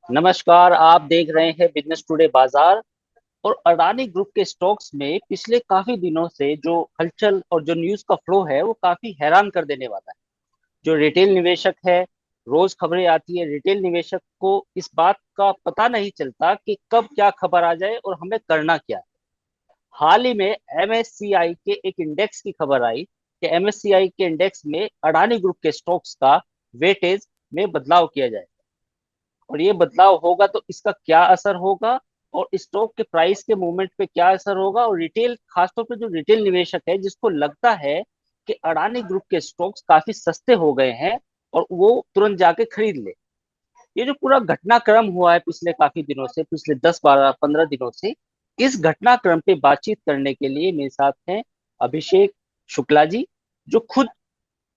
नमस्कार। आप देख रहे हैं बिजनेस टुडे बाजार। और अडानी ग्रुप के स्टॉक्स में पिछले काफी दिनों से जो हलचल और जो न्यूज का फ्लो है वो काफी हैरान कर देने वाला है। जो रिटेल निवेशक है, रोज खबरें आती है, रिटेल निवेशक को इस बात का पता नहीं चलता कि कब क्या खबर आ जाए और हमें करना क्या है। हाल ही में एमएससीआई के एक इंडेक्स की खबर आई कि एमएससीआई के इंडेक्स में अडानी ग्रुप के स्टॉक्स का वेटेज में बदलाव किया जाए। और ये बदलाव होगा तो इसका क्या असर होगा और स्टॉक के प्राइस के मूवमेंट पे क्या असर होगा, और रिटेल, खासतौर पे जो रिटेल निवेशक है जिसको लगता है कि अडानी ग्रुप के स्टॉक्स काफी सस्ते हो गए हैं और वो तुरंत जाके खरीद ले। ये जो पूरा घटनाक्रम हुआ है पिछले काफी दिनों से, पिछले 10 12 15 दिनों से, इस घटनाक्रम पे बातचीत करने के लिए मेरे साथ हैं अभिषेक शुक्ला जी, जो खुद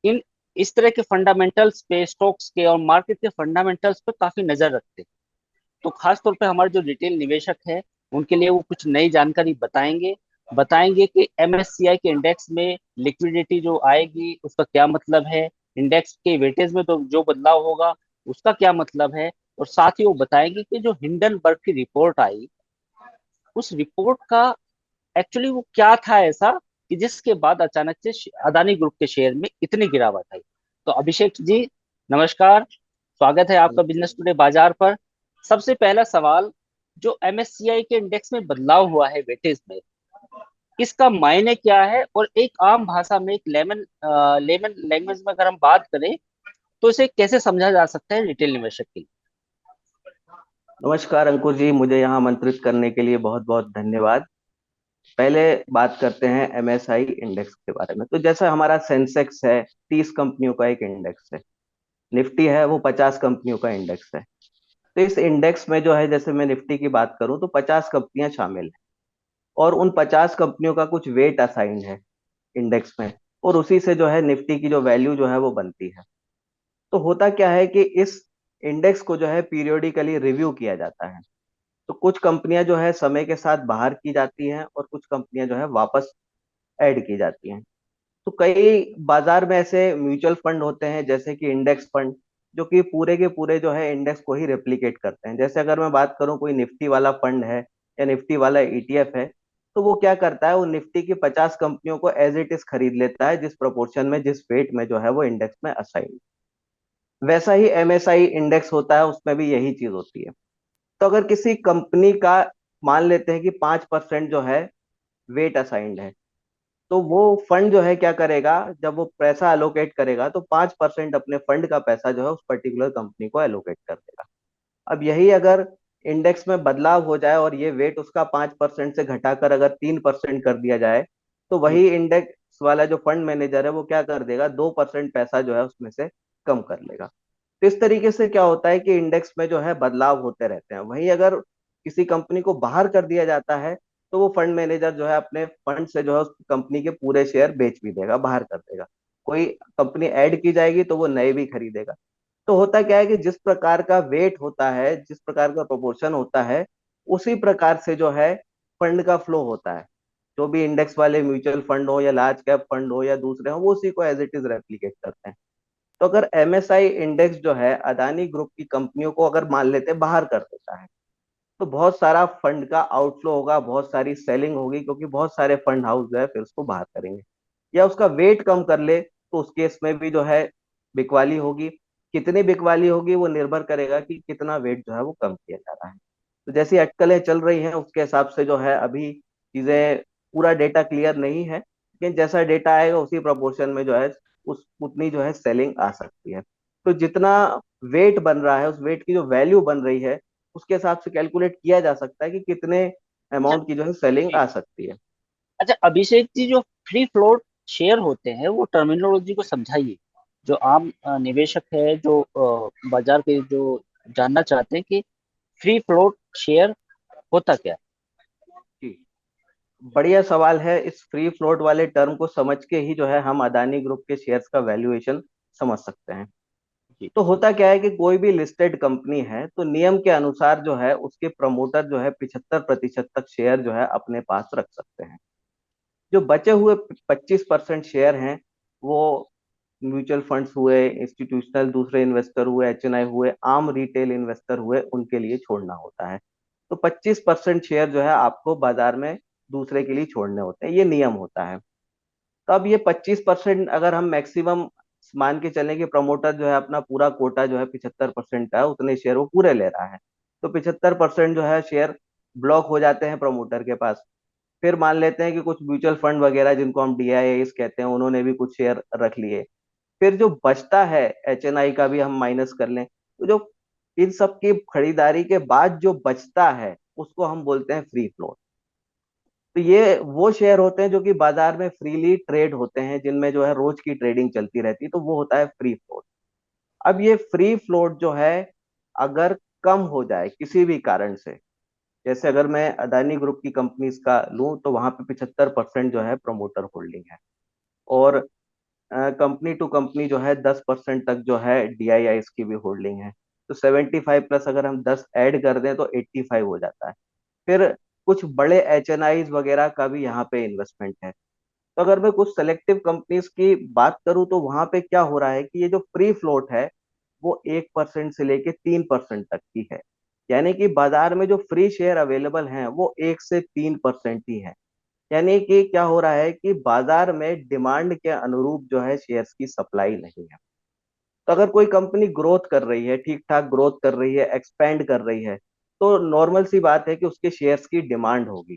इन इस तरह के फंडामेंटल्स पे, स्टॉक्स के और मार्केट के फंडामेंटल्स पे काफी नजर रखते हैं। तो खास तौर पे हमारे जो रिटेल निवेशक है उनके लिए वो कुछ नई जानकारी बताएंगे। बताएंगे कि एमएससीआई के इंडेक्स में लिक्विडिटी जो आएगी उसका क्या मतलब है, इंडेक्स के वेटेज में तो जो बदलाव होगा उसका क्या मतलब है। और साथ ही वो बताएंगे कि जो हिंडनबर्ग की रिपोर्ट आई, उस रिपोर्ट का एक्चुअली वो क्या था ऐसा कि जिसके बाद अचानक से अदानी ग्रुप के शेयर में इतनी गिरावट आई। तो अभिषेक जी, नमस्कार। स्वागत है आपका बिजनेस टुडे बाजार पर। सबसे पहला सवाल, जो एमएससीआई के इंडेक्स में बदलाव हुआ है वेटेज में, इसका मायने क्या है, और एक आम भाषा में, एक लेमन लेमन लैंग्वेज में अगर हम बात करें तो इसे कैसे समझा जा सकता है रिटेल निवेशक के लिए। नमस्कार अंकुर जी, मुझे यहाँ आमंत्रित करने के लिए बहुत बहुत धन्यवाद। पहले बात करते हैं एमएसआई इंडेक्स के बारे में। तो जैसा हमारा सेंसेक्स है, 30 कंपनियों का एक इंडेक्स है। निफ्टी है, वो 50 कंपनियों का इंडेक्स है। तो इस इंडेक्स में जो है, जैसे मैं निफ्टी की बात करूं तो 50 कंपनियां शामिल हैं। और उन 50 कंपनियों का कुछ वेट असाइन है इंडेक्स में। और उसी से जो है निफ्टी की जो वैल्यू जो है वो बनती है। तो होता क्या है कि इस इंडेक्स को जो है पीरियोडिकली रिव्यू किया जाता है। तो कुछ कंपनियां जो है समय के साथ बाहर की जाती हैं और कुछ कंपनियां जो है वापस ऐड की जाती हैं। तो कई बाजार में ऐसे म्यूचुअल फंड होते हैं, जैसे कि इंडेक्स फंड, जो कि पूरे के पूरे जो है इंडेक्स को ही रेप्लिकेट करते हैं। जैसे अगर मैं बात करूं, कोई निफ्टी वाला फंड है या निफ्टी वाला ईटीएफ है, तो वो क्या करता है, वो निफ्टी की 50 कंपनियों को एज इट इज खरीद लेता है, जिस प्रोपोर्शन में, जिस वेट में जो है वो इंडेक्स में असाइन। वैसा ही एमएसआई इंडेक्स होता है, उसमें भी यही चीज होती है। तो अगर किसी कंपनी का, मान लेते हैं कि 5% जो है वेट असाइंड है, तो वो फंड जो है क्या करेगा, जब वो पैसा एलोकेट करेगा तो 5% अपने फंड का पैसा जो है उस पर्टिकुलर कंपनी को एलोकेट कर देगा। अब यही अगर इंडेक्स में बदलाव हो जाए और ये वेट उसका 5% से घटाकर अगर 3% कर दिया जाए, तो जी। वही इंडेक्स वाला जो फंड मैनेजर है वो क्या कर देगा, 2% पैसा जो है उसमें से कम कर लेगा। तो इस तरीके से क्या होता है कि इंडेक्स में जो है बदलाव होते रहते हैं। वहीं अगर किसी कंपनी को बाहर कर दिया जाता है, तो वो फंड मैनेजर जो है अपने फंड से जो है उस कंपनी के पूरे शेयर बेच भी देगा, बाहर कर देगा। कोई कंपनी ऐड की जाएगी तो वो नए भी खरीदेगा। तो होता क्या है कि जिस प्रकार का वेट होता है, जिस प्रकार का प्रोपोर्शन होता है, उसी प्रकार से जो है फंड का फ्लो होता है। जो भी इंडेक्स वाले म्यूचुअल फंड हो या लार्ज कैप फंड हो या दूसरे हो, वो उसी को एज इट इज रेप्लिकेट करते हैं। तो अगर एमएसआई इंडेक्स जो है अदानी ग्रुप की कंपनियों को अगर मान लेते हैं बाहर कर देता है, तो बहुत सारा फंड का आउटफ्लो होगा, बहुत सारी सेलिंग होगी, क्योंकि बहुत सारे फंड हाउस जो है फिर उसको बाहर करेंगे। या उसका वेट कम कर ले, तो उस केस में भी जो है बिकवाली होगी। कितनी बिकवाली होगी वो निर्भर करेगा कि कितना वेट जो है वो कम किया जा रहा है। तो जैसी अटकलें चल रही हैं उसके हिसाब से जो है अभी चीजें, पूरा डेटा क्लियर नहीं है, लेकिन जैसा डेटा आएगा उसी प्रोपोर्शन में जो है उस उतनी जो है सेलिंग आ सकती है। तो जितना वेट बन रहा है, उस वेट की जो वैल्यू बन रही है, उसके हिसाब से कैलकुलेट किया जा सकता है कि कितने अच्छा। अमाउंट की जो है सेलिंग जी। आ सकती है। अच्छा अभिषेक जी, जो फ्री फ्लोट शेयर होते हैं वो टर्मिनोलॉजी को समझाइए। जो आम निवेशक है, जो बाजार के जो जानना चाहते हैं कि फ्री फ्लोट शेयर होता क्या जी, बढ़िया सवाल है। इस फ्री फ्लोट वाले टर्म को समझ के ही जो है हम अदानी ग्रुप के शेयर्स का वैल्यूएशन समझ सकते हैं। है। तो होता क्या है कि कोई भी लिस्टेड कंपनी है तो नियम के अनुसार जो है उसके प्रमोटर जो है 75% तक शेयर जो है अपने पास रख सकते हैं। जो बचे हुए 25% शेयर हैं, वो म्यूचुअल फंड्स हुए, इंस्टीट्यूशनल दूसरे इन्वेस्टर हुए, एचएनआई हुए, आम रिटेल इन्वेस्टर हुए, उनके लिए छोड़ना होता है। तो 25% शेयर जो है आपको बाजार में दूसरे के लिए छोड़ने होते हैं, ये नियम होता है। तो अब ये 25% अगर हम मैक्सिमम मान के चलें कि प्रमोटर जो है अपना पूरा कोटा जो है 75% का है, उतने शेयर वो पूरे ले रहा है, तो 75% जो है शेयर ब्लॉक हो जाते हैं प्रमोटर के पास। फिर मान लेते हैं कि कुछ म्यूचुअल फंड वगैरह जिनको हम डीआईआईस कहते हैं, उन्होंने भी कुछ शेयर रख लिए। फिर जो बचता है, एचएनआई का भी हम माइनस कर लें, तो जो इन सब की खरीदारी के बाद जो बचता है उसको हम बोलते हैं फ्री फ्लोट। तो ये वो शेयर होते हैं जो कि बाजार में फ्रीली ट्रेड होते हैं, जिनमें जो है रोज की ट्रेडिंग चलती रहती है, तो वो होता है फ्री फ्लोट। अब ये फ्री फ्लोट जो है, अगर कम हो जाए किसी भी कारण से, जैसे अगर मैं अदानी ग्रुप की कंपनीज का लूं, तो वहां पे 75% जो है प्रमोटर होल्डिंग है, और कंपनी टू कंपनी जो है 10% तक जो है डीआईआई की भी होल्डिंग है। तो 75 प्लस अगर हम 10 ऐड कर दें तो 85 हो जाता है। फिर कुछ बड़े एचएनआईज वगैरह का भी यहाँ पे इन्वेस्टमेंट है। तो अगर मैं कुछ सेलेक्टिव कंपनीज की बात करूं, तो वहां पे क्या हो रहा है कि ये जो फ्री फ्लोट है वो 1% से लेके 3% तक की है। यानी कि बाजार में जो फ्री शेयर अवेलेबल हैं वो 1 से 3% ही है। यानी कि क्या हो रहा है कि बाजार में डिमांड के अनुरूप जो है शेयर्स की सप्लाई नहीं है। तो अगर कोई कंपनी ग्रोथ कर रही है, ठीक ठाक ग्रोथ कर रही है, एक्सपेंड कर रही है, तो नॉर्मल सी बात है कि उसके शेयर्स की डिमांड होगी।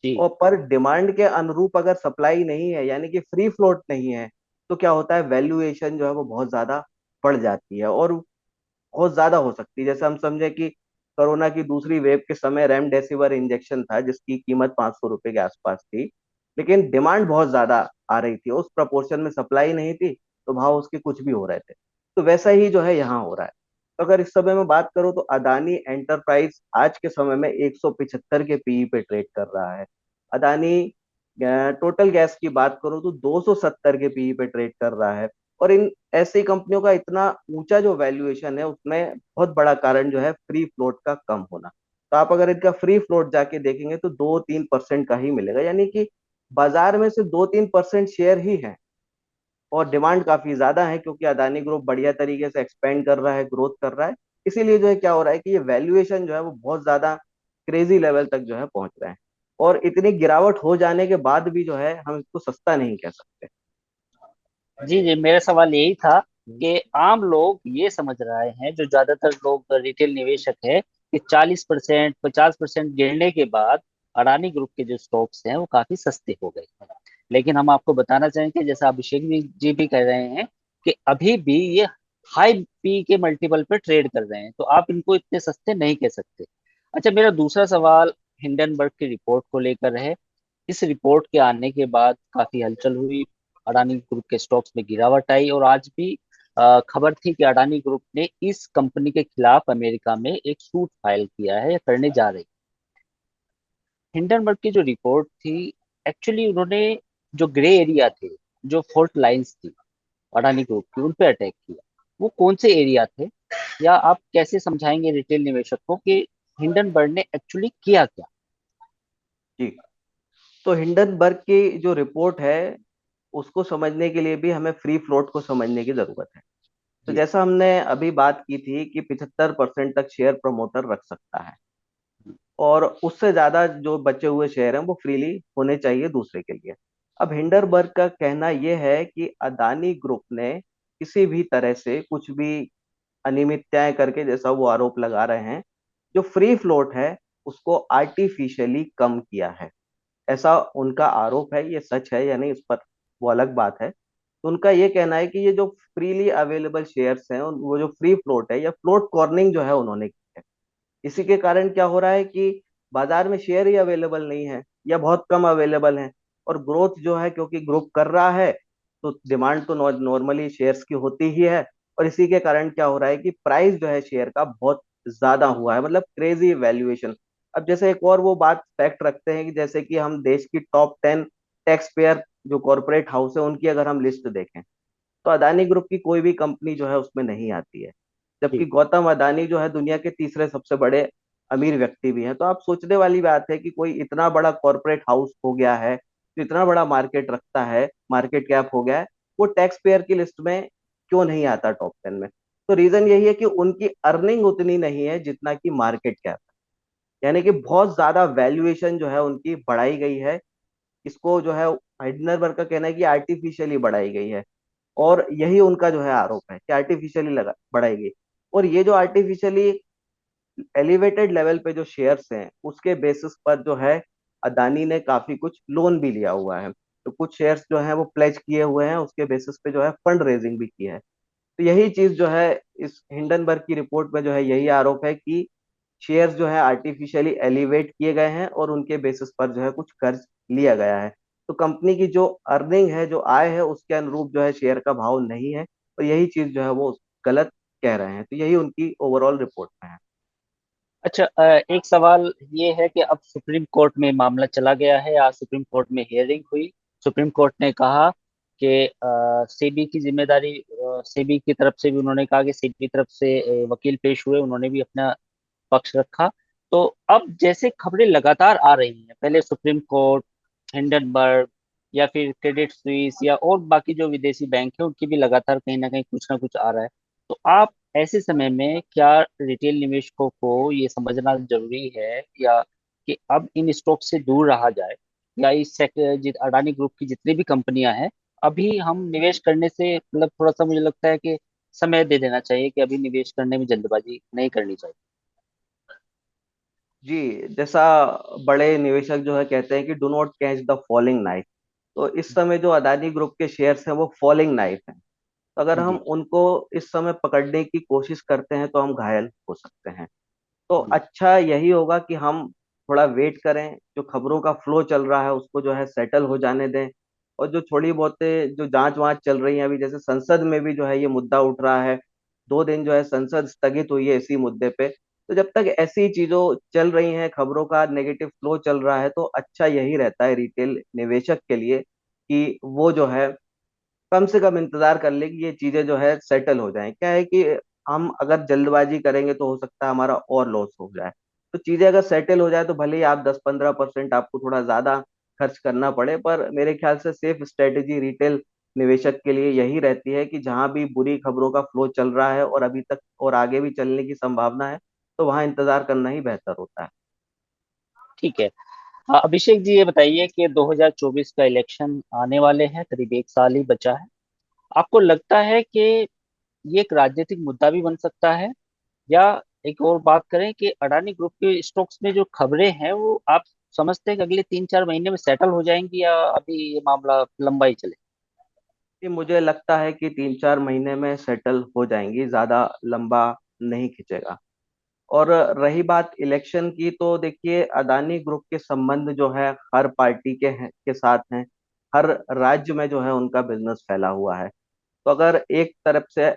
जी। और पर डिमांड के अनुरूप अगर सप्लाई नहीं है, यानी कि फ्री फ्लोट नहीं है, तो क्या होता है, वैल्यूएशन जो है वो बहुत ज्यादा बढ़ जाती है, और बहुत ज्यादा हो सकती है। जैसे हम समझे कि कोरोना की दूसरी वेव के समय रेमडेसिविर इंजेक्शन था जिसकी कीमत 500 रुपए के आसपास थी, लेकिन डिमांड बहुत ज्यादा आ रही थी, उस प्रपोर्शन में सप्लाई नहीं थी, तो भाव उसके कुछ भी हो रहे थे। तो वैसा ही जो है यहाँ हो रहा है। तो अगर इस समय में बात करूं, तो अदानी एंटरप्राइज आज के समय में 175 के पीई पे ट्रेड कर रहा है। अदानी टोटल गैस की बात करूं तो 270 के पीई पे ट्रेड कर रहा है। और इन ऐसी कंपनियों का इतना ऊंचा जो वैल्यूएशन है, उसमें बहुत बड़ा कारण जो है फ्री फ्लोट का कम होना। तो आप अगर इनका फ्री फ्लोट जाके देखेंगे तो 2-3% का ही मिलेगा, यानी कि बाजार में से 2-3% शेयर ही है। और डिमांड काफी ज्यादा है क्योंकि अदानी ग्रुप बढ़िया तरीके से एक्सपेंड कर रहा है, ग्रोथ कर रहा है। इसीलिए जो है क्या हो रहा है कि ये वैल्यूएशन जो है वो बहुत ज्यादा क्रेजी लेवल तक जो है पहुंच रहे हैं। और इतनी गिरावट हो जाने के बाद भी जो है हम इसको सस्ता नहीं कह सकते। जी जी, मेरा सवाल यही था कि आम लोग ये समझ रहे हैं, जो ज्यादातर लोग रिटेल निवेशक है, कि 40% 50% गिरने के बाद अडानी ग्रुप के जो स्टॉक्स हैं वो काफी सस्ते हो गए हैं। लेकिन हम आपको बताना चाहेंगे, जैसा अभिषेक जी भी कह रहे हैं, कि अभी भी ये हाई पी के मल्टीपल पे ट्रेड कर रहे हैं, तो आप इनको इतने सस्ते नहीं कह सकते। अच्छा, मेरा दूसरा सवाल हिंडनबर्ग की रिपोर्ट को लेकर है। इस रिपोर्ट के आने के बाद काफी हलचल हुई, अडानी ग्रुप के स्टॉक्स में गिरावट आई, और आज भी खबर थी कि अडानी ग्रुप ने इस कंपनी के खिलाफ अमेरिका में एक सूट फाइल किया है या करने जा रही। हिंडनबर्ग की जो रिपोर्ट थी, एक्चुअली उन्होंने जो ग्रे एरिया थे, जो फॉल्ट लाइंस थी अडानी ग्रुप की, उन पे अटैक किया। वो कौन से एरिया थे, या आप कैसे समझाएंगे रिटेल निवेशक को कि हिंडनबर्ग ने एक्चुअली किया क्या? जी। तो हिंडनबर्ग की जो रिपोर्ट है, उसको समझने के लिए भी हमें फ्री फ्लोट को समझने की जरूरत है। तो जी। जैसा हमने अभी बात की थी कि 75% तक शेयर प्रमोटर रख सकता है, और उससे ज्यादा जो बचे हुए शेयर हैं वो फ्रीली होने चाहिए दूसरे के लिए। अब हिंडनबर्ग का कहना यह है कि अदानी ग्रुप ने किसी भी तरह से कुछ भी अनियमितताएं करके, जैसा वो आरोप लगा रहे हैं, जो फ्री फ्लोट है उसको आर्टिफिशियली कम किया है। ऐसा उनका आरोप है, ये सच है या नहीं उस पर वो अलग बात है। तो उनका ये कहना है कि ये जो फ्रीली अवेलेबल शेयर्स हैं, वो जो फ्री फ्लोट है या फ्लोट कॉर्निंग जो है उन्होंने की है। इसी के कारण क्या हो रहा है कि बाजार में शेयर ही अवेलेबल नहीं है या बहुत कम अवेलेबल है। और ग्रोथ जो है, क्योंकि ग्रुप कर रहा है, तो डिमांड तो नॉर्मली शेयर्स की होती ही है। और इसी के कारण क्या हो रहा है कि प्राइस जो है शेयर का बहुत ज्यादा हुआ है, मतलब क्रेजी वैल्यूएशन। अब जैसे एक और वो बात फैक्ट रखते हैं कि जैसे कि हम देश की टॉप 10 टैक्स पेयर जो कॉर्पोरेट हाउस है उनकी अगर हम लिस्ट देखें, तो अदानी ग्रुप की कोई भी कंपनी जो है उसमें नहीं आती है। जबकि जी। गौतम अदानी जो है दुनिया के तीसरे सबसे बड़े अमीर व्यक्ति भी हैं। तो आप सोचने वाली बात है कि कोई इतना बड़ा कॉर्पोरेट हाउस हो गया है, तो इतना बड़ा मार्केट रखता है, मार्केट कैप हो गया है, वो टैक्स पेयर की लिस्ट में क्यों नहीं आता टॉप 10 में? तो रीजन यही है कि उनकी अर्निंग उतनी नहीं है जितना कि मार्केट कैप है। यानी कि बहुत ज्यादा वैल्यूएशन जो है उनकी बढ़ाई गई है। इसको जो है हाइडनबर्ग का कहना है कि आर्टिफिशियली बढ़ाई गई है। और यही उनका जो है आरोप है कि आर्टिफिशियली लगा बढ़ाई गई। और ये जो आर्टिफिशियली एलिवेटेड लेवल पे जो शेयर्स हैं उसके बेसिस पर जो है अदानी ने काफी कुछ लोन भी लिया हुआ है। तो कुछ शेयर्स जो है वो प्लेज किए हुए हैं, उसके बेसिस पे जो है फंड रेजिंग भी की है। तो यही चीज जो है इस हिंडनबर्ग की रिपोर्ट में जो है यही आरोप है कि शेयर्स जो है आर्टिफिशियली एलिवेट किए गए हैं और उनके बेसिस पर जो है कुछ कर्ज लिया गया है। तो कंपनी की जो अर्निंग है, जो आय है, उसके अनुरूप जो है शेयर का भाव नहीं है। और यही चीज जो है वो गलत कह रहे हैं। तो यही उनकी ओवरऑल रिपोर्ट में है। अच्छा, एक सवाल ये है कि अब सुप्रीम कोर्ट में मामला चला गया है, आज सुप्रीम कोर्ट में हियरिंग हुई। सुप्रीम कोर्ट ने कहा कि सेबी की जिम्मेदारी, सेबी की तरफ से भी उन्होंने कहा कि सेबी की तरफ से वकील पेश हुए, उन्होंने भी अपना पक्ष रखा। तो अब जैसे खबरें लगातार आ रही हैं, पहले सुप्रीम कोर्ट, हिंडनबर्ग, या फिर क्रेडिट स्विस, या और बाकी जो विदेशी बैंक है उनकी भी लगातार कहीं ना कहीं कुछ ना कुछ आ रहा है। तो आप ऐसे समय में क्या रिटेल निवेशकों को ये समझना जरूरी है, या कि अब इन स्टॉक से दूर रहा जाए, या इस सेक्टर अडानी ग्रुप की जितनी भी कंपनियां हैं, अभी हम निवेश करने से मतलब थोड़ा सा मुझे लगता है कि समय दे देना चाहिए, कि अभी निवेश करने में जल्दबाजी नहीं करनी चाहिए। जी, जैसा बड़े निवेशक जो है कहते हैं कि do not catch the falling knife. तो इस समय जो अदानी ग्रुप के शेयर्स हैं वो फॉलिंग नाइफ हैं। तो अगर हम जी। उनको इस समय पकड़ने की कोशिश करते हैं तो हम घायल हो सकते हैं। तो जी। अच्छा यही होगा कि हम थोड़ा वेट करें, जो खबरों का फ्लो चल रहा है उसको जो है सेटल हो जाने दें। और जो थोड़ी बहुत जो जांच वांच चल रही है अभी, जैसे संसद में भी जो है ये मुद्दा उठ रहा है। 2 दिन जो है संसद स्थगित हुई है इसी मुद्दे पे। तो जब तक ऐसी चीजों चल रही हैं, खबरों का नेगेटिव फ्लो चल रहा है, तो अच्छा यही रहता है रिटेल निवेशक के लिए कि वो जो है कम से कम इंतजार कर ले कि ये चीजें जो है सेटल हो जाएं। क्या है कि हम अगर जल्दबाजी करेंगे तो हो सकता है हमारा और लॉस हो जाए। तो चीजें अगर सेटल हो जाए तो भले ही आप 10-15% आपको थोड़ा ज्यादा खर्च करना पड़े, पर मेरे ख्याल से सेफ स्ट्रेटेजी रिटेल निवेशक के लिए यही रहती है कि जहां भी बुरी खबरों का फ्लो चल रहा है और अभी तक और आगे भी चलने की संभावना है, तो वहां इंतजार करना ही बेहतर होता है। ठीक है। हाँ, अभिषेक जी, ये बताइए कि 2024 का इलेक्शन आने वाले हैं, करीब एक साल ही बचा है। आपको लगता है कि ये एक राजनीतिक मुद्दा भी बन सकता है, या एक और बात करें कि अडानी ग्रुप के स्टॉक्स में जो खबरें हैं वो आप समझते हैं कि अगले 3-4 महीने में सेटल हो जाएंगी, या अभी ये मामला लंबा ही चले? कि मुझे लगता है कि 3-4 महीने में सेटल हो जाएंगी, ज्यादा लंबा नहीं खिंचेगा। और रही बात इलेक्शन की, तो देखिए अदानी ग्रुप के संबंध जो है हर पार्टी के साथ हैं। हर राज्य में जो है उनका बिजनेस फैला हुआ है। तो अगर एक तरफ से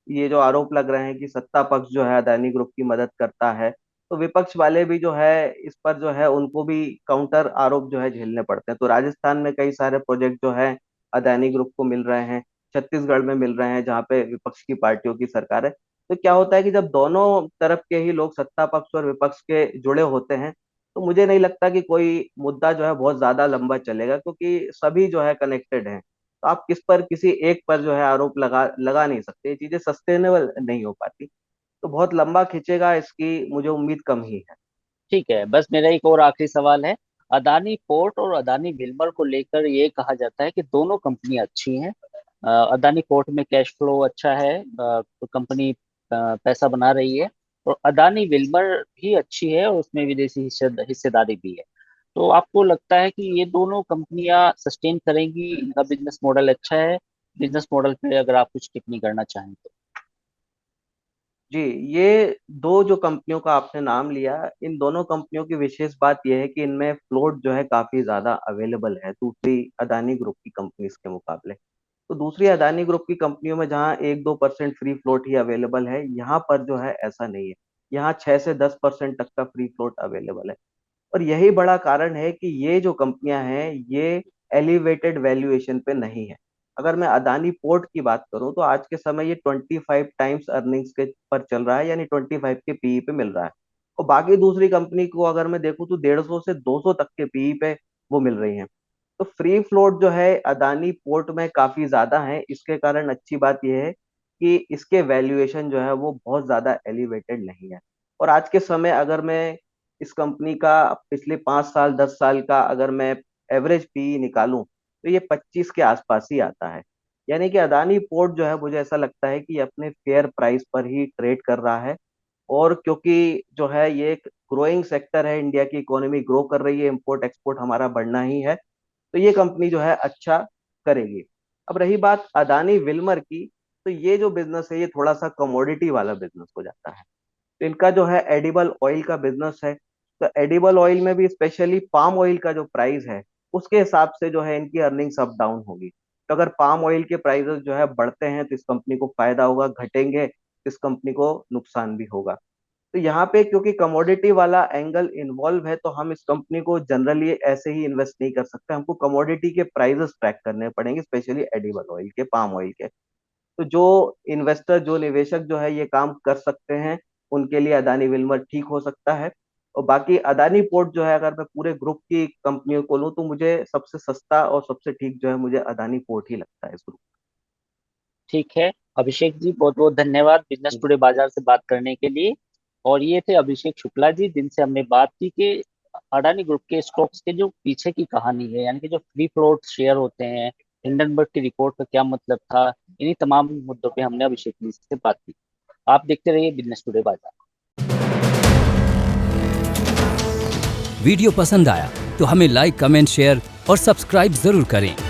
ये जो आरोप लग रहे हैं कि सत्ता पक्ष जो है अदानी ग्रुप की मदद करता है, तो विपक्ष वाले भी जो है इस पर जो है उनको भी काउंटर आरोप जो है झेलने पड़ते हैं। तो राजस्थान में कई सारे प्रोजेक्ट जो है अदानी ग्रुप को मिल रहे हैं, छत्तीसगढ़ में मिल रहे हैं जहाँ पे विपक्ष की पार्टियों की सरकार है। तो क्या होता है कि जब दोनों तरफ के ही लोग सत्ता पक्ष और विपक्ष के जुड़े होते हैं, तो मुझे नहीं लगता कि कोई मुद्दा जो है बहुत ज्यादा लंबा चलेगा, क्योंकि सभी जो है कनेक्टेड हैं। तो आप किस पर किसी एक पर जो है आरोप लगा लगा नहीं सकते, ये चीजें सस्टेनेबल नहीं हो पाती। तो बहुत लंबा खींचेगा इसकी मुझे उम्मीद कम ही है। ठीक है, बस मेरा एक और आखिरी सवाल है। अदानी पोर्ट और अदानी विल्मर को लेकर ये कहा जाता है कि दोनों कंपनियां अच्छी हैं। अदानी पोर्ट में कैश फ्लो अच्छा है, तो कंपनी पैसा बना रही है। और अदानी विल्मर भी अच्छी है, और उसमें विदेशी हिस्सेदारी भी है। तो आपको लगता है कि ये दोनों कंपनियां सस्टेन करेंगी, इनका बिजनेस मॉडल अच्छा है? बिजनेस मॉडल पे अगर आप कुछ टिप्पणी करना चाहें तो। जी, ये दो जो कंपनियों का आपने नाम लिया, इन दोनों कंपनियों की विशेष बात यह है कि इनमें फ्लोट जो है काफी ज्यादा अवेलेबल है दूसरी अदानी ग्रुप की कंपनीज के मुकाबले। तो दूसरी अदानी ग्रुप की कंपनियों में जहाँ 1-2% फ्री फ्लोट ही अवेलेबल है, यहाँ पर जो है ऐसा नहीं है। यहाँ 6 से 10% तक का फ्री फ्लोट अवेलेबल है। और यही बड़ा कारण है कि ये जो कंपनियां हैं ये एलिवेटेड वैल्यूएशन पे नहीं है। अगर मैं अदानी पोर्ट की बात करूं तो आज के समय ये 25 टाइम्स अर्निंग्स के पर चल रहा है, यानी 25 के पीई पे मिल रहा है। और बाकी दूसरी कंपनी को अगर मैं देखूं तो 150 से 200 तक के पीई पे वो मिल रही हैं। तो फ्री फ्लोट जो है अदानी पोर्ट में काफी ज्यादा है। इसके कारण अच्छी बात यह है कि इसके वैल्यूएशन जो है वो बहुत ज्यादा एलिवेटेड नहीं है। और आज के समय अगर मैं इस कंपनी का पिछले 5 साल 10 साल का अगर मैं एवरेज पी निकालूं तो ये 25 के आसपास ही आता है। यानी कि अदानी पोर्ट जो है मुझे ऐसा लगता है कि ये अपने फेयर प्राइस पर ही ट्रेड कर रहा है। और क्योंकि जो है ये एक ग्रोइंग सेक्टर है, इंडिया की इकोनॉमी ग्रो कर रही है, इंपोर्ट एक्सपोर्ट हमारा बढ़ना ही है, तो ये कंपनी जो है अच्छा करेगी। अब रही बात अदानी विल्मर की, तो ये जो बिजनेस है ये थोड़ा सा कमोडिटी वाला बिजनेस हो जाता है। तो इनका जो है एडिबल ऑयल का बिजनेस है। तो एडिबल ऑयल में भी स्पेशली पाम ऑयल का जो प्राइस है उसके हिसाब से जो है इनकी अर्निंग्स अप डाउन होगी। तो अगर पाम ऑयल के प्राइसेस जो है बढ़ते हैं तो इस कंपनी को फायदा होगा, घटेंगे तो इस कंपनी को नुकसान भी होगा। तो यहाँ पे क्योंकि कमोडिटी वाला एंगल इन्वॉल्व है तो हम इस कंपनी को जनरली ऐसे ही इन्वेस्ट नहीं कर सकते, हमको कमोडिटी के प्राइसेस ट्रैक करने पड़ेंगे, स्पेशली एडिबल ऑयल के, पाम ऑयल के। तो जो इन्वेस्टर जो निवेशक जो है ये काम कर सकते हैं उनके लिए अदानी विल्मर ठीक हो सकता है। और बाकी अदानी पोर्ट जो है अगर मैं पूरे ग्रुप की कंपनियों को लूँ तो मुझे सबसे सस्ता और सबसे ठीक जो है मुझे अदानी पोर्ट ही लगता है इस ग्रुप ठीक है अभिषेक जी, बहुत बहुत धन्यवाद बिजनेस में। टुडे बाजार से बात करने के लिए। और ये थे अभिषेक शुक्ला जी, जिनसे हमने बात की कि अडानी ग्रुप के स्टॉक्स के जो पीछे की कहानी है, यानी कि जो फ्री फ्लोट शेयर होते हैं, हिंडनबर्ग की रिपोर्ट का क्या मतलब था, इन्हीं तमाम मुद्दों पे हमने अभिषेक जी से बात की। आप देखते रहिए बिजनेस टुडे बाजार। वीडियो पसंद आया तो हमें लाइक, कमेंट, शेयर और सब्सक्राइब जरूर करें।